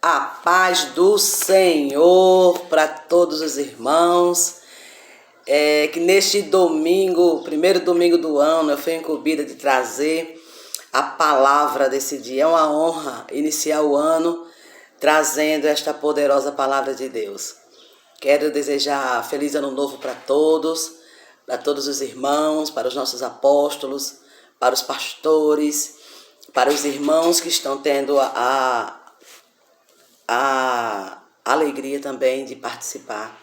A paz do Senhor para todos os irmãos. Que neste domingo, primeiro domingo do ano, eu fui incumbida de trazer a palavra desse dia. É uma honra iniciar o ano trazendo esta poderosa palavra de Deus. Quero desejar feliz ano novo para todos os irmãos, para os nossos apóstolos, para os pastores, para os irmãos que estão tendo a alegria também de participar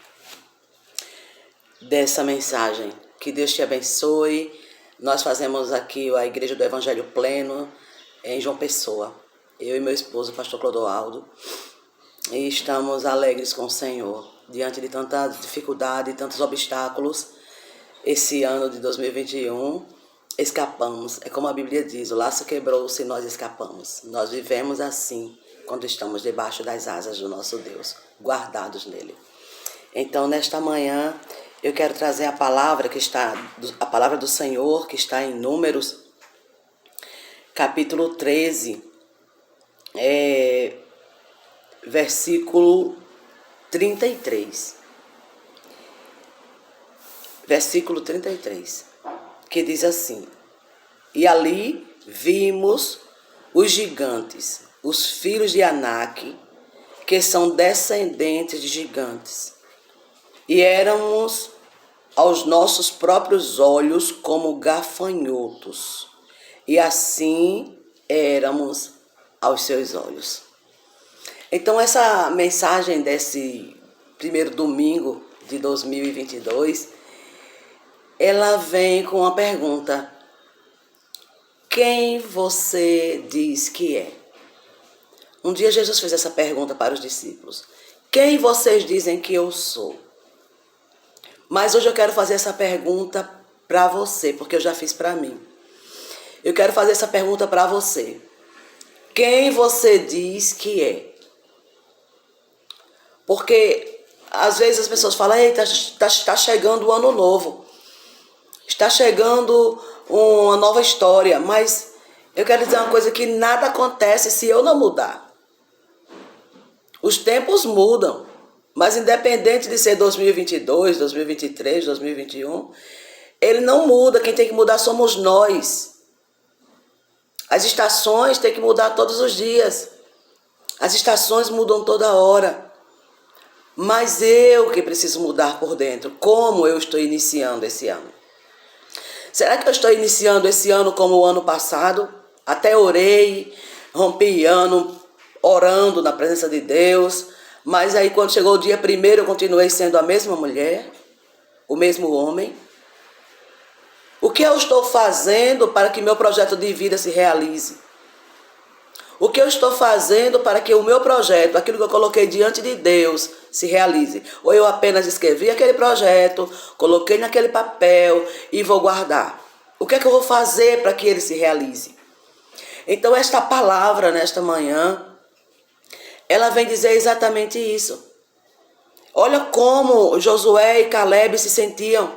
dessa mensagem. Que Deus te abençoe. Nós fazemos aqui a Igreja do Evangelho Pleno em João Pessoa. Eu e meu esposo, o pastor Clodoaldo, e estamos alegres com o Senhor. Diante de tanta dificuldade e tantos obstáculos, esse ano de 2021, escapamos. É como a Bíblia diz, o laço quebrou-se e nós escapamos. Nós vivemos assim quando estamos debaixo das asas do nosso Deus, guardados nele. Então, nesta manhã, eu quero trazer a palavra do Senhor, que está em Números, capítulo 13, versículo 33. Versículo 33, que diz assim: E ali vimos os gigantes, os filhos de Anak, que são descendentes de gigantes, e éramos aos nossos próprios olhos como gafanhotos, e assim éramos aos seus olhos. Então, essa mensagem desse primeiro domingo de 2022, ela vem com uma pergunta: quem você diz que é? Um dia Jesus fez essa pergunta para os discípulos: quem vocês dizem que eu sou? Mas hoje eu quero fazer essa pergunta para você, porque eu já fiz para mim. Eu quero fazer essa pergunta para você: quem você diz que é? Porque às vezes as pessoas falam: eita, está chegando o ano novo, está chegando uma nova história. Mas eu quero dizer uma coisa, que nada acontece se eu não mudar. Os tempos mudam, mas independente de ser 2022, 2023, 2021, ele não muda. Quem tem que mudar somos nós. As estações têm que mudar todos os dias. As estações mudam toda hora. Mas eu que preciso mudar por dentro. Como eu estou iniciando esse ano? Será que eu estou iniciando esse ano como o ano passado? Até orei, rompi ano orando na presença de Deus, mas aí quando chegou o dia primeiro eu continuei sendo a mesma mulher, o mesmo homem. O que eu estou fazendo para que meu projeto de vida se realize? O que eu estou fazendo para que o meu projeto, aquilo que eu coloquei diante de Deus, se realize? Ou eu apenas escrevi aquele projeto, coloquei naquele papel e vou guardar? O que é que eu vou fazer para que ele se realize? Então esta palavra nesta manhã, ela vem dizer exatamente isso. Olha como Josué e Caleb se sentiam.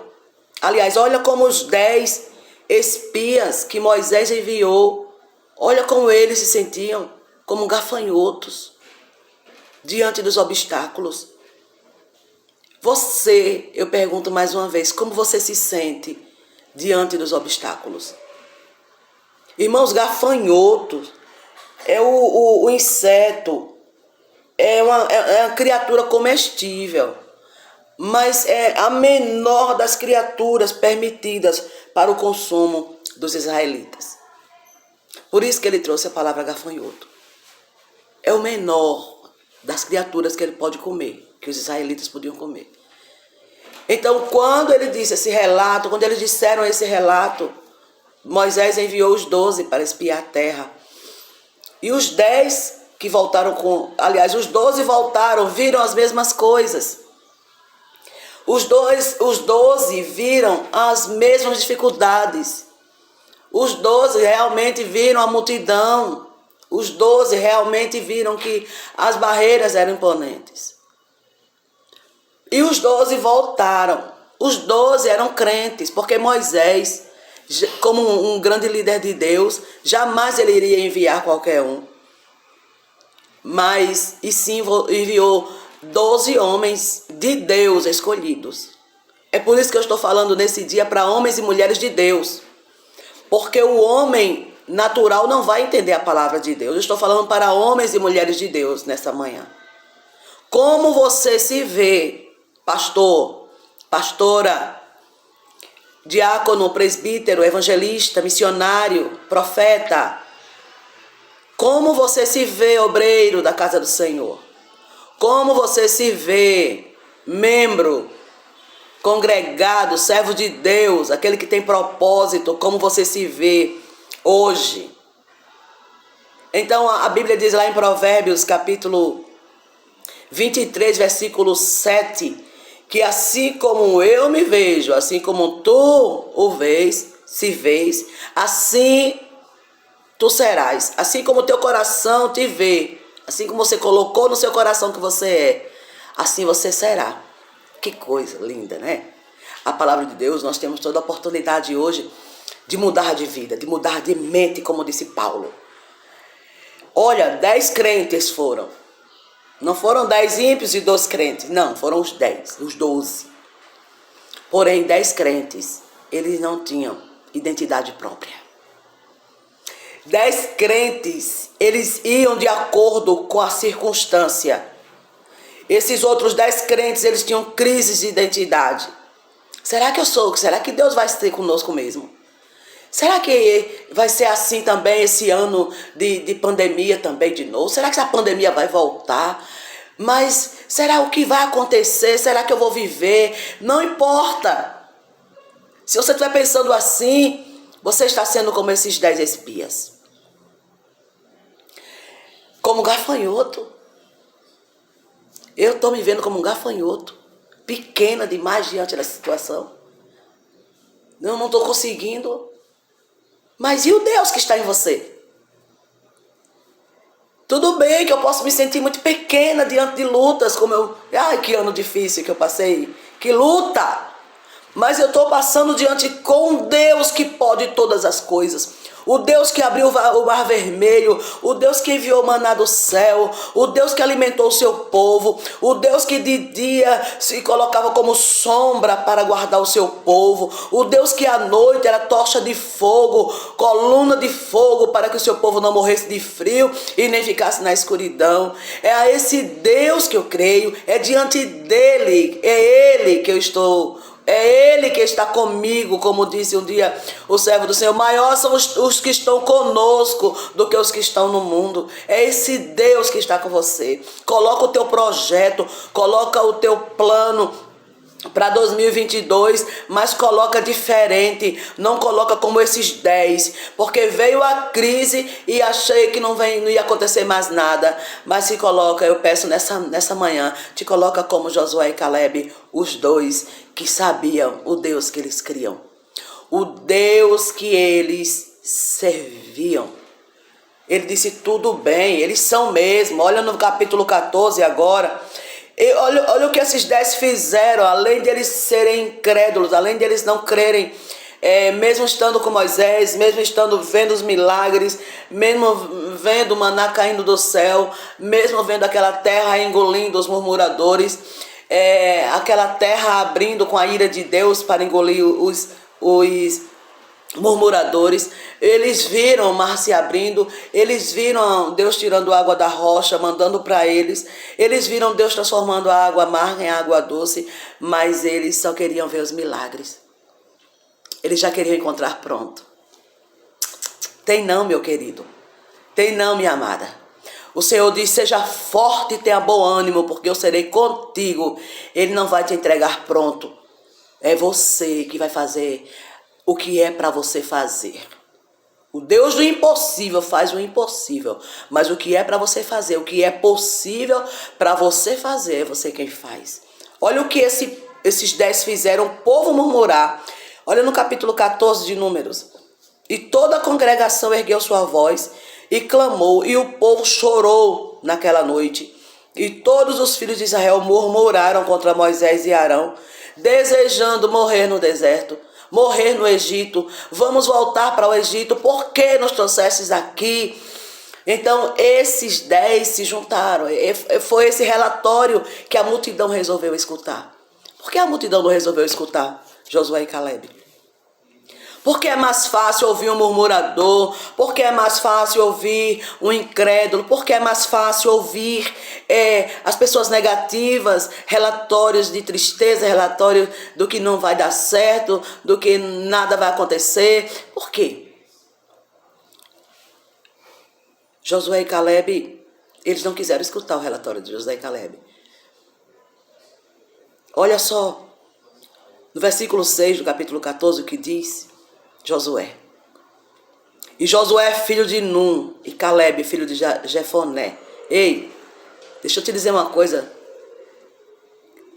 Aliás, olha como os 10 espias que Moisés enviou, olha como eles se sentiam, como gafanhotos, diante dos obstáculos. Você, eu pergunto mais uma vez, como você se sente diante dos obstáculos? Irmãos, gafanhotos é o inseto, é uma criatura comestível, mas é a menor das criaturas permitidas para o consumo dos israelitas. Por isso que ele trouxe a palavra gafanhoto. É o menor das criaturas que ele pode comer, que os israelitas podiam comer. Então, quando ele disse esse relato, quando eles disseram esse relato, Moisés enviou os 12 para espiar a terra. E os 10 que voltaram os 12 voltaram, viram as mesmas coisas. Os 12 viram as mesmas dificuldades. Os 12 realmente viram a multidão. Os 12 realmente viram que as barreiras eram imponentes. E os 12 voltaram. Os 12 eram crentes, porque Moisés, como um grande líder de Deus, jamais ele iria enviar qualquer um. mas e sim enviou 12 homens de Deus escolhidos. É por isso que eu estou falando nesse dia para homens e mulheres de Deus. Porque o homem natural não vai entender a palavra de Deus. Eu estou falando para homens e mulheres de Deus nessa manhã. Como você se vê, pastor, pastora, diácono, presbítero, evangelista, missionário, profeta? Como você se vê, obreiro da casa do Senhor? Como você se vê, membro, congregado, servo de Deus, aquele que tem propósito? Como você se vê hoje? Então a Bíblia diz lá em Provérbios capítulo 23, versículo 7, que assim como eu me vejo, assim como tu o vês, se vês, assim tu serás. Assim como teu coração te vê, assim como você colocou no seu coração que você é, assim você será. Que coisa linda, né? A palavra de Deus, nós temos toda a oportunidade hoje de mudar de vida, de mudar de mente, como disse Paulo. Olha, 10 crentes foram. Não foram 10 ímpios e 2 crentes. Não, foram os 10, os 12. Porém, 10 crentes, eles não tinham identidade própria. 10 crentes, eles iam de acordo com a circunstância. Esses outros 10 crentes, eles tinham crises de identidade. Será que eu sou? Será que Deus vai estar conosco mesmo? Será que vai ser assim também esse ano de pandemia também de novo? Será que essa pandemia vai voltar? Mas será o que vai acontecer? Será que eu vou viver? Não importa. Se você estiver pensando assim, você está sendo como esses 10 espias. Como gafanhoto. Eu estou me vendo como um gafanhoto. Pequena demais diante da situação. Eu não estou conseguindo. Mas e o Deus que está em você? Tudo bem que eu posso me sentir muito pequena diante de lutas, como eu... Ai, que ano difícil que eu passei. Que luta! Mas eu estou passando diante com Deus que pode todas as coisas. O Deus que abriu o mar vermelho, o Deus que enviou maná do céu, o Deus que alimentou o seu povo, o Deus que de dia se colocava como sombra para guardar o seu povo, o Deus que à noite era tocha de fogo, coluna de fogo para que o seu povo não morresse de frio e nem ficasse na escuridão. É a esse Deus que eu creio, é diante dele, é ele que eu estou... É Ele que está comigo, como disse um dia o servo do Senhor. Maior são os que estão conosco do que os que estão no mundo. É esse Deus que está com você. Coloca o teu projeto, coloca o teu plano para 2022, mas coloca diferente. Não coloca como esses 10, porque veio a crise e achei que não ia acontecer mais nada. Mas se coloca, eu peço nessa manhã, te coloca como Josué e Caleb, os 2 que sabiam o Deus que eles criam, o Deus que eles serviam. Ele disse, tudo bem, eles são mesmo. Olha no capítulo 14 agora. Olha o que esses 10 fizeram, além de eles serem incrédulos, além de eles não crerem, mesmo estando com Moisés, mesmo estando vendo os milagres, mesmo vendo o maná caindo do céu, mesmo vendo aquela terra engolindo os murmuradores, aquela terra abrindo com a ira de Deus para engolir os murmuradores. Eles viram o mar se abrindo, eles viram Deus tirando água da rocha, mandando para eles, eles viram Deus transformando a água amarga em água doce, mas eles só queriam ver os milagres. Eles já queriam encontrar pronto. Tem não, meu querido. Tem não, minha amada. O Senhor diz, seja forte e tenha bom ânimo, porque eu serei contigo. Ele não vai te entregar pronto. É você que vai fazer o que é para você fazer. O Deus do impossível faz o impossível. Mas o que é para você fazer, o que é possível para você fazer, é você quem faz. Olha o que esses 10 fizeram o povo murmurar. Olha no capítulo 14 de Números. E toda a congregação ergueu sua voz e clamou, e o povo chorou naquela noite. E todos os filhos de Israel murmuraram contra Moisés e Arão, desejando morrer no deserto, morrer no Egito. Vamos voltar para o Egito, por que nos trouxestes aqui? Então, esses 10 se juntaram. Foi esse relatório que a multidão resolveu escutar. Por que a multidão não resolveu escutar Josué e Caleb? Porque é mais fácil ouvir um murmurador, porque é mais fácil ouvir um incrédulo, porque é mais fácil ouvir as pessoas negativas, relatórios de tristeza, relatórios do que não vai dar certo, do que nada vai acontecer. Por quê? Josué e Caleb, eles não quiseram escutar o relatório de Josué e Caleb. Olha só, no versículo 6 do capítulo 14, o que diz Josué. E Josué, filho de Num, e Caleb, filho de Jefoné. Ei, deixa eu te dizer uma coisa.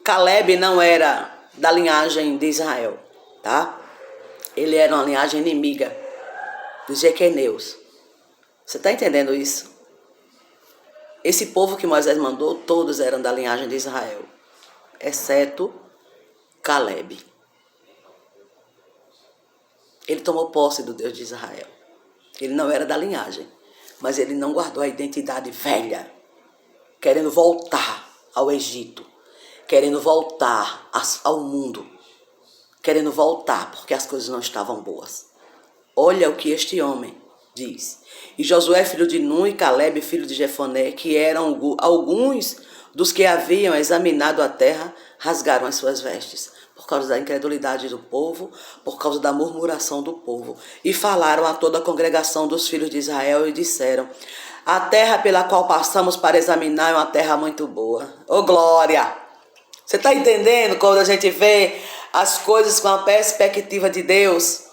Caleb não era da linhagem de Israel, tá? Ele era uma linhagem inimiga dos Jequeneus. Você está entendendo isso? Esse povo que Moisés mandou, todos eram da linhagem de Israel, exceto Caleb. Ele tomou posse do Deus de Israel. Ele não era da linhagem, mas ele não guardou a identidade velha, querendo voltar ao Egito, querendo voltar ao mundo, querendo voltar porque as coisas não estavam boas. Olha o que este homem diz. E Josué, filho de Num, e Caleb, filho de Jefoné, que eram alguns dos que haviam examinado a terra, rasgaram as suas vestes, por causa da incredulidade do povo, por causa da murmuração do povo. E falaram a toda a congregação dos filhos de Israel e disseram: a terra pela qual passamos para examinar é uma terra muito boa. Ô glória! Você está entendendo quando a gente vê as coisas com a perspectiva de Deus?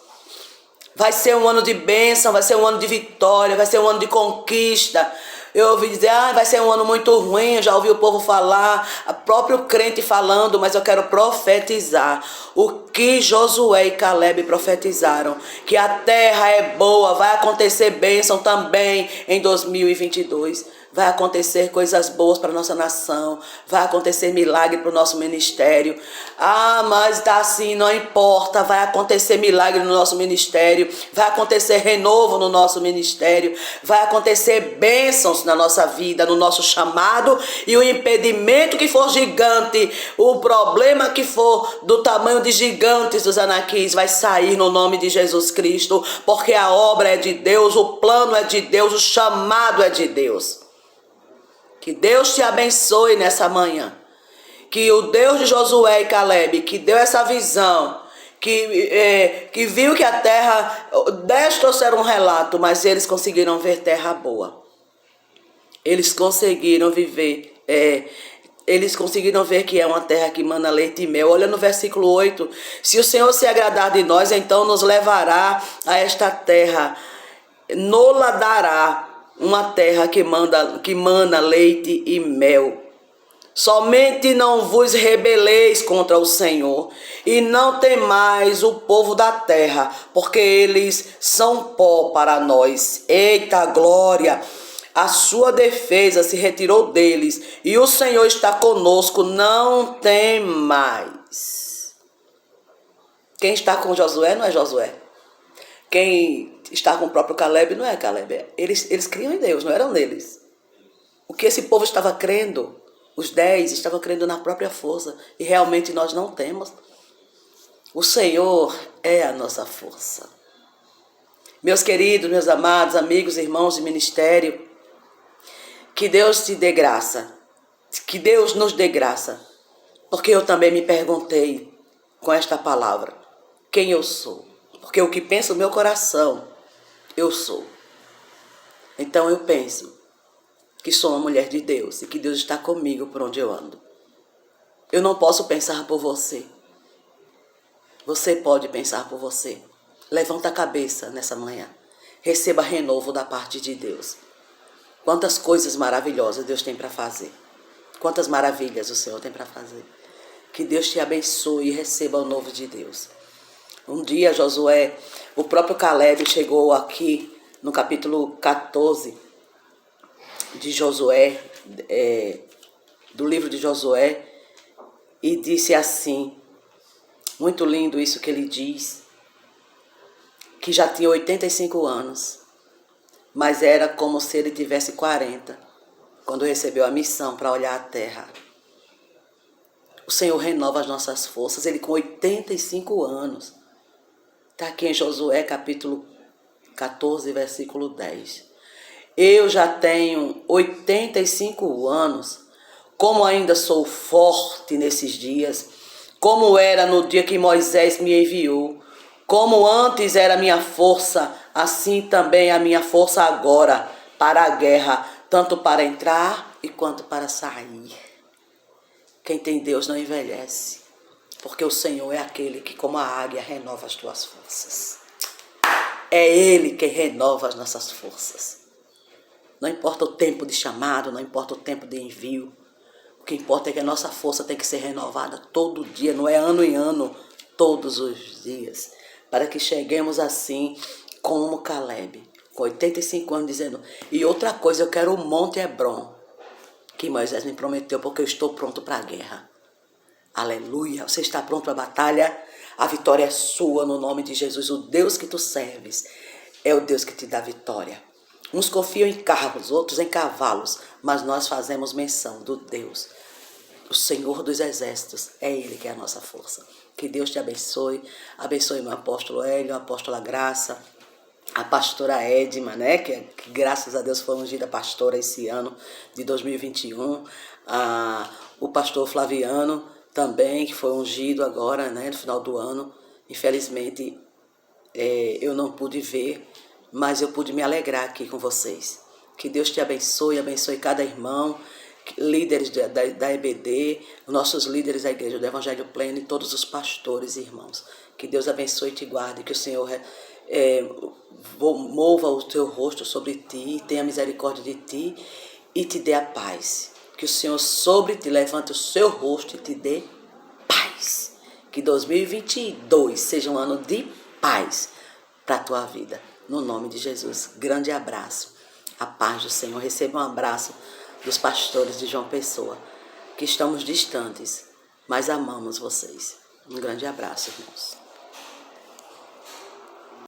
Vai ser um ano de bênção, vai ser um ano de vitória, vai ser um ano de conquista. Eu ouvi dizer, vai ser um ano muito ruim, eu já ouvi o povo falar, o próprio crente falando, mas eu quero profetizar o que Josué e Caleb profetizaram, que a terra é boa, vai acontecer bênção também em 2022. Vai acontecer coisas boas para a nossa nação, vai acontecer milagre para o nosso ministério. Mas tá assim, não importa, vai acontecer milagre no nosso ministério, vai acontecer renovo no nosso ministério, vai acontecer bênçãos na nossa vida, no nosso chamado, e o impedimento que for gigante, o problema que for do tamanho de gigantes dos anaquis, vai sair no nome de Jesus Cristo, porque a obra é de Deus, o plano é de Deus, o chamado é de Deus. Que Deus te abençoe nessa manhã. Que o Deus de Josué e Caleb, que deu essa visão, que viu que a terra, 10 trouxeram um relato, mas eles conseguiram ver terra boa. Eles conseguiram viver, eles conseguiram ver que é uma terra que mana leite e mel. Olha no versículo 8, se o Senhor se agradar de nós, então nos levará a esta terra, nola dará, uma terra que mana leite e mel. Somente não vos rebeleis contra o Senhor, e não temais o povo da terra, porque eles são pó para nós. Eita glória! A sua defesa se retirou deles, e o Senhor está conosco, não temais. Quem está com Josué não é Josué. Quem está com o próprio Caleb não é Caleb. Eles criam em Deus, não eram neles. O que esse povo estava crendo, os 10 estavam crendo na própria força, e realmente nós não temos. O Senhor é a nossa força. Meus queridos, meus amados, amigos, irmãos de ministério, que Deus te dê graça, que Deus nos dê graça, porque eu também me perguntei com esta palavra, quem eu sou? Porque o que pensa o meu coração, eu sou. Então eu penso que sou uma mulher de Deus e que Deus está comigo por onde eu ando. Eu não posso pensar por você. Você pode pensar por você. Levanta a cabeça nessa manhã. Receba renovo da parte de Deus. Quantas coisas maravilhosas Deus tem para fazer. Quantas maravilhas o Senhor tem para fazer. Que Deus te abençoe e receba o novo de Deus. Um dia Josué, o próprio Caleb chegou aqui no capítulo 14 de Josué, do livro de Josué, e disse assim, muito lindo isso que ele diz, que já tinha 85 anos, mas era como se ele tivesse 40, quando recebeu a missão para olhar a terra. O Senhor renova as nossas forças, ele com 85 anos. Está aqui em Josué capítulo 14, versículo 10. Eu já tenho 85 anos, como ainda sou forte nesses dias, como era no dia que Moisés me enviou, como antes era a minha força, assim também a minha força agora para a guerra, tanto para entrar e quanto para sair. Quem tem Deus não envelhece, porque o Senhor é aquele que, como a águia, renova as tuas forças. É Ele quem renova as nossas forças. Não importa o tempo de chamado, não importa o tempo de envio. O que importa é que a nossa força tem que ser renovada todo dia, não é ano em ano, todos os dias. Para que cheguemos assim, como Caleb, com 85 anos, dizendo, e outra coisa, eu quero o Monte Hebron, que Moisés me prometeu, porque eu estou pronto para a guerra. Aleluia, você está pronto para a batalha? A vitória é sua no nome de Jesus. O Deus que tu serves é o Deus que te dá vitória. Uns confiam em carros, outros em cavalos, mas nós fazemos menção do Deus, o Senhor dos exércitos. É Ele que é a nossa força. Que Deus te abençoe. Abençoe meu apóstolo Hélio, a apóstola Graça, a pastora Edma, né? Que graças a Deus foi ungida pastora esse ano de 2021. O pastor Flaviano também, que foi ungido agora, né? No final do ano. Infelizmente, eu não pude ver, mas eu pude me alegrar aqui com vocês. Que Deus te abençoe, abençoe cada irmão, líderes da EBD, nossos líderes da Igreja do Evangelho Pleno e todos os pastores e irmãos. Que Deus abençoe e te guarde, que o Senhor mova o teu rosto sobre ti, tenha misericórdia de ti e te dê a paz. Que o Senhor sobre ti levante o seu rosto e te dê paz. Que 2022 seja um ano de paz para a tua vida. No nome de Jesus, grande abraço. A paz do Senhor. Receba um abraço dos pastores de João Pessoa, que estamos distantes, mas amamos vocês. Um grande abraço, irmãos.